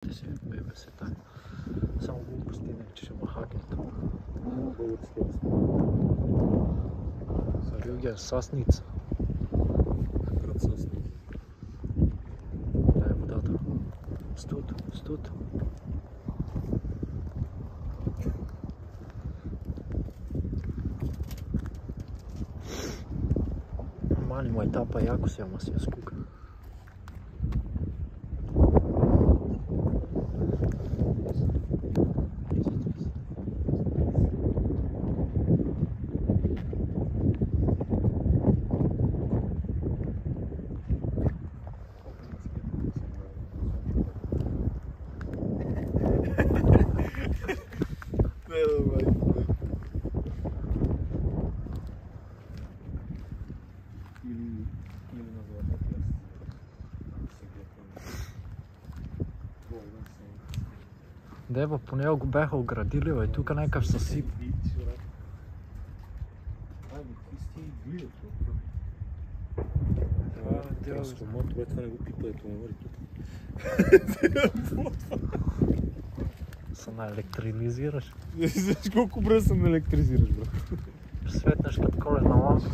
Ти си ББС-та. Само глупости, иначе ще ме хакнат. Белгия, Сасница. Град Сасница. Да е водата. Студ. Мали му етапа яко се, ама си я скука. Дева, по него го бяха оградили, бе, тук някакъв съсип. Това не го пипа, ето му вари тук. Се наелектризираш. Знаеш колко бре се наелектризираш, брат? Светнеш като коледна лампа.